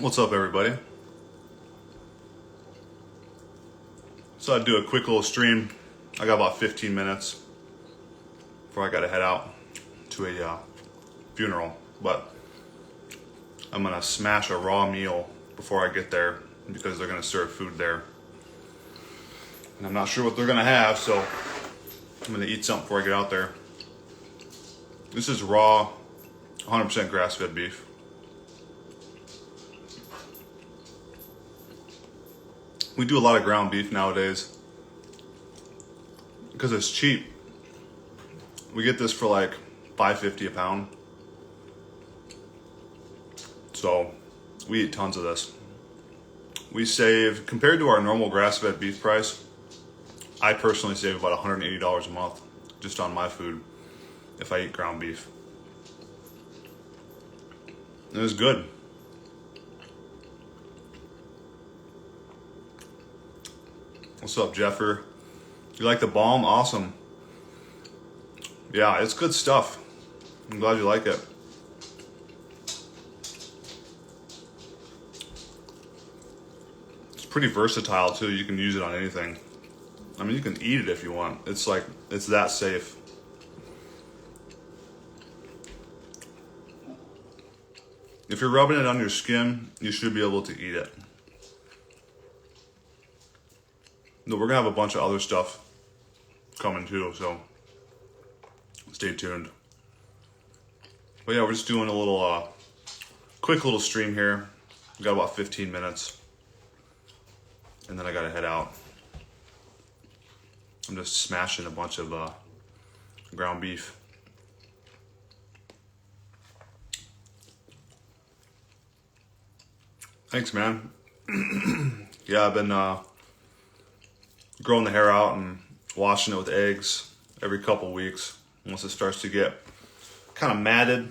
What's up, everybody? So I do a quick little stream. I got about 15 minutes before I gotta head out to a funeral, but I'm gonna smash a raw meal before I get there because they're gonna serve food there. And I'm not sure what they're gonna have, so I'm gonna eat something before I get out there. This is raw, 100% grass-fed beef. We do a lot of ground beef nowadays because it's cheap. We get this for like $5.50 a pound. So we eat tons of this. We save, compared to our normal grass-fed beef price, I personally save about $180 a month just on my food if I eat ground beef. And it's good. What's up, Jeffer? You like the balm? Awesome. Yeah, it's good stuff. I'm glad you like it. It's pretty versatile too. You can use it on anything. I mean, you can eat it if you want. It's that safe. If you're rubbing it on your skin, you should be able to eat it. No, we're gonna have a bunch of other stuff coming too, so stay tuned. But yeah, we're just doing a little quick little stream here. We got about 15 minutes, and then I gotta head out. I'm just smashing a bunch of ground beef. Thanks, man. Yeah, I've been growing the hair out and washing it with eggs every couple weeks. Once it starts to get kind of matted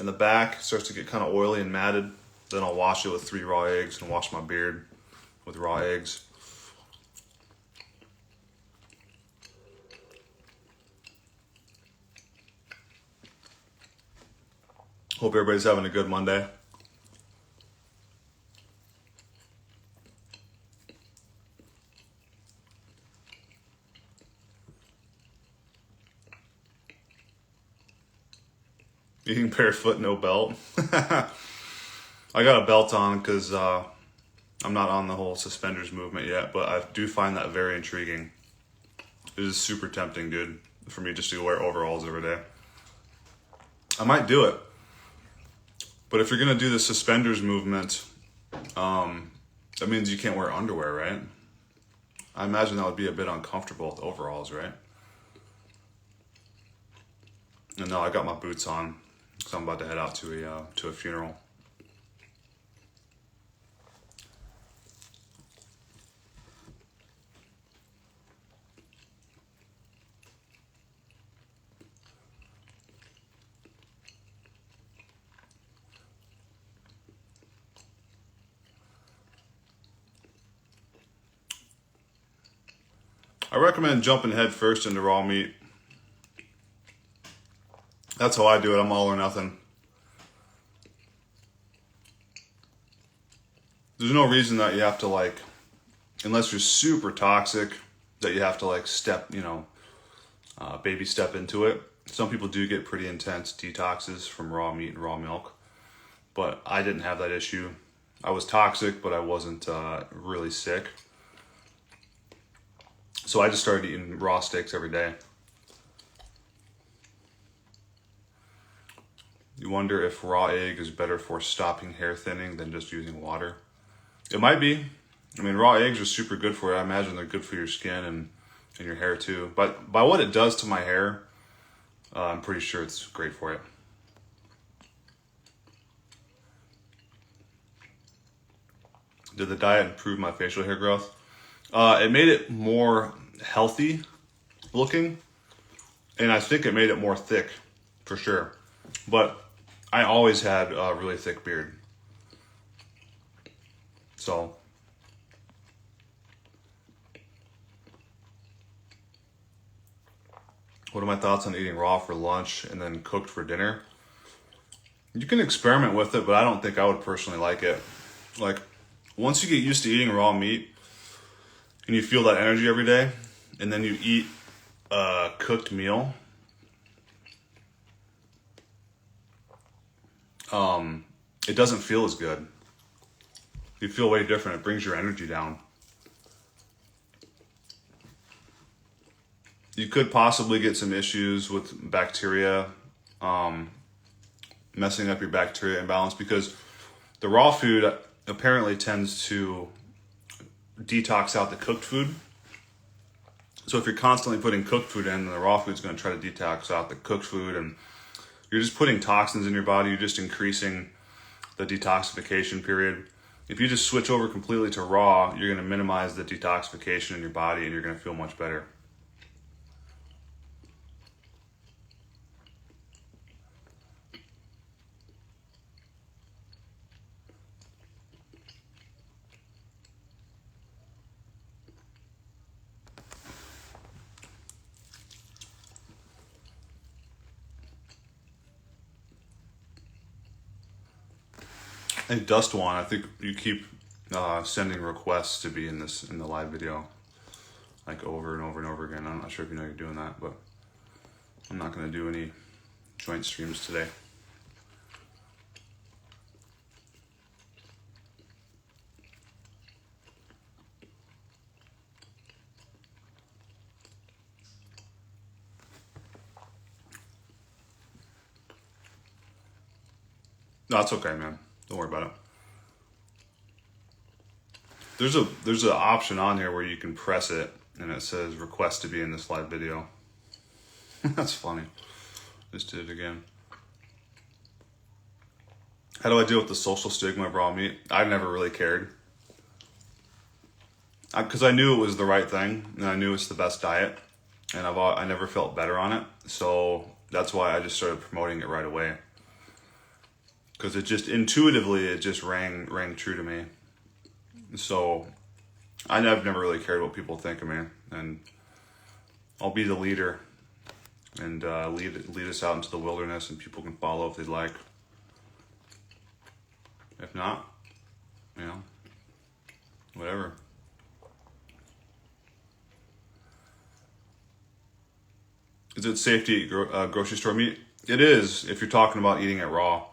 in the back, it starts to get kind of oily and matted, then I'll wash it with 3 raw eggs and wash my beard with raw eggs. Hope everybody's having a good Monday. Eating barefoot, no belt. I got a belt on because I'm not on the whole suspenders movement yet, but I do find that very intriguing. It is super tempting, dude, for me just to wear overalls every day. I might do it. But if you're going to do the suspenders movement, that means you can't wear underwear, right? I imagine that would be a bit uncomfortable with overalls, right? And no, I got my boots on because I'm about to head out to a funeral. I recommend jumping head first into raw meat. That's how I do it. I'm all or nothing. There's no reason that you have to unless you're super toxic, that you have to step, baby step into it. Some people do get pretty intense detoxes from raw meat and raw milk, but I didn't have that issue. I was toxic, but I wasn't really sick. So I just started eating raw steaks every day. You wonder if raw egg is better for stopping hair thinning than just using water. It might be. I mean, raw eggs are super good for you. I imagine they're good for your skin and your hair too. But by what it does to my hair, I'm pretty sure it's great for it. Did the diet improve my facial hair growth? It made it more healthy looking, and I think it made it more thick, for sure. But I always had a really thick beard. So, what are my thoughts on eating raw for lunch and then cooked for dinner? You can experiment with it, but I don't think I would personally like it. Like, once you get used to eating raw meat and you feel that energy every day, and then you eat a cooked meal, it doesn't feel as good. You feel way different. It brings your energy down. You could possibly get some issues with bacteria, messing up your bacteria imbalance, because the raw food apparently tends to detox out the cooked food. So if you're constantly putting cooked food in, then the raw food's going to try to detox out the cooked food, and you're just putting toxins in your body. You're just increasing the detoxification period. If you just switch over completely to raw, you're going to minimize the detoxification in your body, and you're going to feel much better. Hey, Dust One, I think you keep sending requests to be in the live video, like over and over and over again. I'm not sure if you know you're doing that, but I'm not going to do any joint streams today. No, it's okay, man. Don't worry about it. There's an option on here where you can press it and it says request to be in this live video. That's funny. Just did it again. How do I deal with the social stigma of raw meat? I never really cared. Because I knew it was the right thing, and I knew it's the best diet, and I never felt better on it. So that's why I just started promoting it right away. Because it just intuitively, it just rang true to me. So I've never really cared what people think of me, and I'll be the leader and lead us out into the wilderness, and people can follow if they'd like. If not, you know, whatever. Is it safe to eat grocery store meat? It is, if you're talking about eating it raw.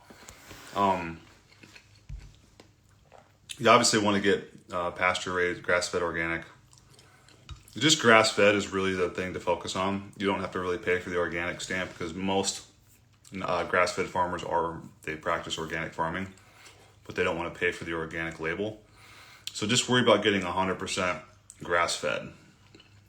You obviously want to get pasture-raised, grass-fed organic. Just grass-fed is really the thing to focus on. You don't have to really pay for the organic stamp, because most grass-fed farmers they practice organic farming, but they don't want to pay for the organic label. So just worry about getting 100% grass-fed.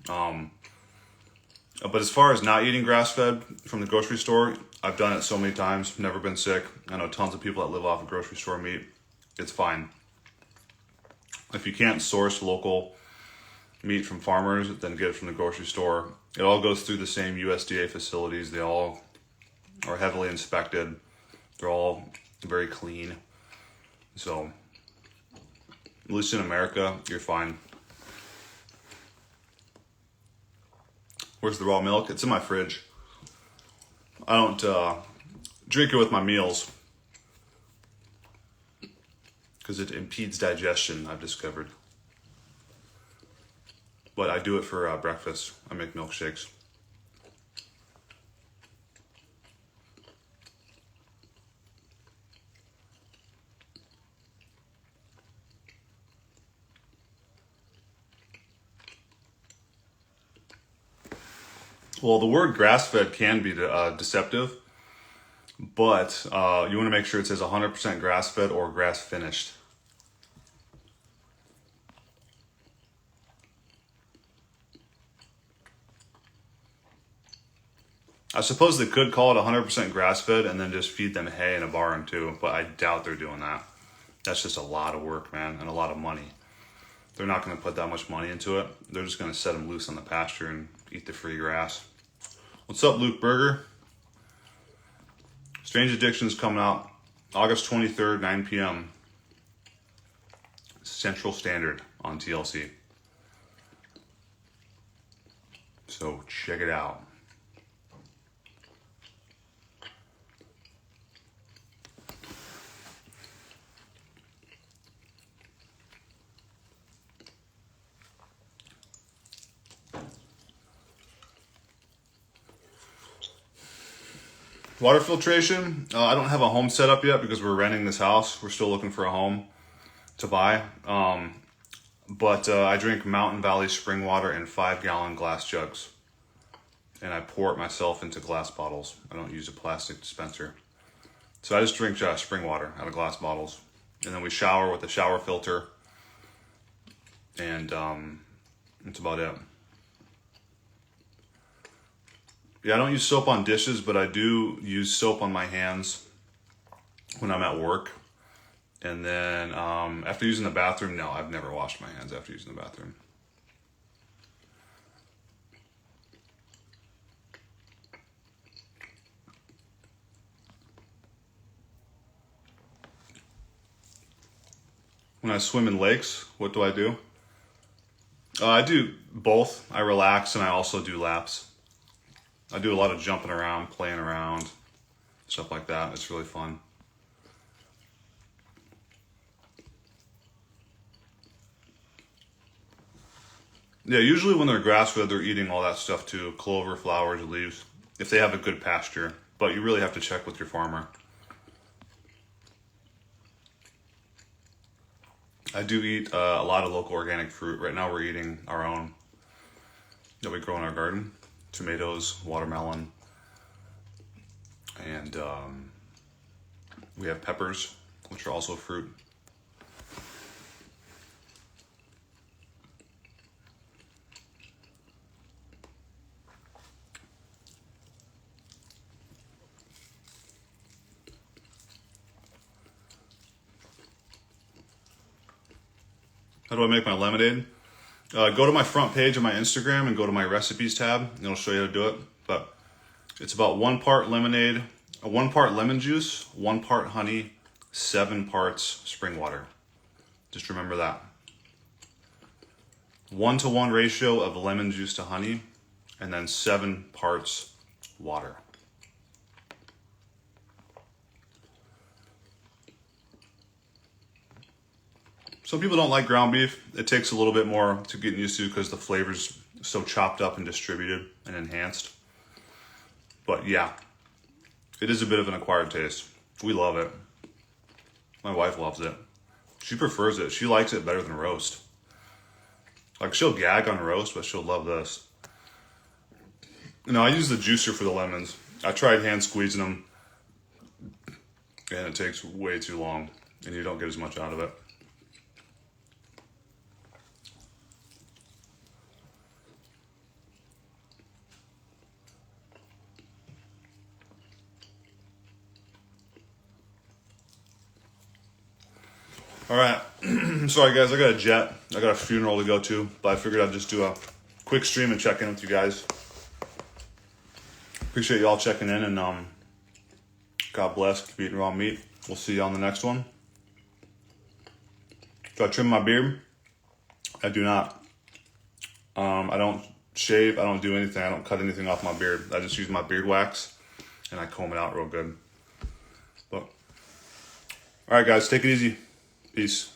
But as far as not eating grass-fed from the grocery store, I've done it so many times, never been sick. I know tons of people that live off of grocery store meat. It's fine. If you can't source local meat from farmers, then get it from the grocery store. It all goes through the same USDA facilities. They all are heavily inspected. They're all very clean. So, at least in America, you're fine. Where's the raw milk? It's in my fridge. I don't drink it with my meals because it impedes digestion, I've discovered. But I do it for breakfast. I make milkshakes. Well, the word grass-fed can be deceptive, but you want to make sure it says 100% grass-fed or grass-finished. I suppose they could call it 100% grass-fed and then just feed them hay in a barn too, but I doubt they're doing that. That's just a lot of work, man, and a lot of money. They're not going to put that much money into it. They're just going to set them loose on the pasture and eat the free grass. What's up, Luke Berger? Strange Addiction is coming out August 23rd, 9 p.m. Central Standard on TLC. So check it out. Water filtration, I don't have a home set up yet because we're renting this house. We're still looking for a home to buy. But I drink Mountain Valley spring water in 5-gallon glass jugs. And I pour it myself into glass bottles. I don't use a plastic dispenser. So I just drink spring water out of glass bottles. And then we shower with a shower filter. And that's about it. Yeah, I don't use soap on dishes, but I do use soap on my hands when I'm at work. And then after using the bathroom, no, I've never washed my hands after using the bathroom. When I swim in lakes, what do? I do both. I relax and I also do laps. I do a lot of jumping around, playing around, stuff like that. It's really fun. Yeah, usually when they're grass-fed, they're eating all that stuff too. Clover, flowers, leaves, if they have a good pasture. But you really have to check with your farmer. I do eat a lot of local organic fruit. Right now we're eating our own that we grow in our garden. Tomatoes, watermelon, and we have peppers, which are also fruit. How do I make my lemonade? Go to my front page of my Instagram and go to my recipes tab, and it'll show you how to do it. But it's about 1 part lemonade, 1 part lemon juice, 1 part honey, 7 parts spring water. Just remember that. 1-to-1 ratio of lemon juice to honey, and then 7 parts water. Some people don't like ground beef. It takes a little bit more to get used to because the flavor's so chopped up and distributed and enhanced. But yeah, it is a bit of an acquired taste. We love it. My wife loves it. She prefers it. She likes it better than roast. Like, she'll gag on roast, but she'll love this. I use the juicer for the lemons. I tried hand squeezing them, and it takes way too long, and you don't get as much out of it. All right, sorry guys, I got a jet. I got a funeral to go to, but I figured I'd just do a quick stream and check in with you guys. Appreciate you all checking in, and God bless. Keep eating raw meat. We'll see you on the next one. Do I trim my beard? I do not. I don't shave. I don't do anything. I don't cut anything off my beard. I just use my beard wax, and I comb it out real good. But all right, guys, take it easy. Peace.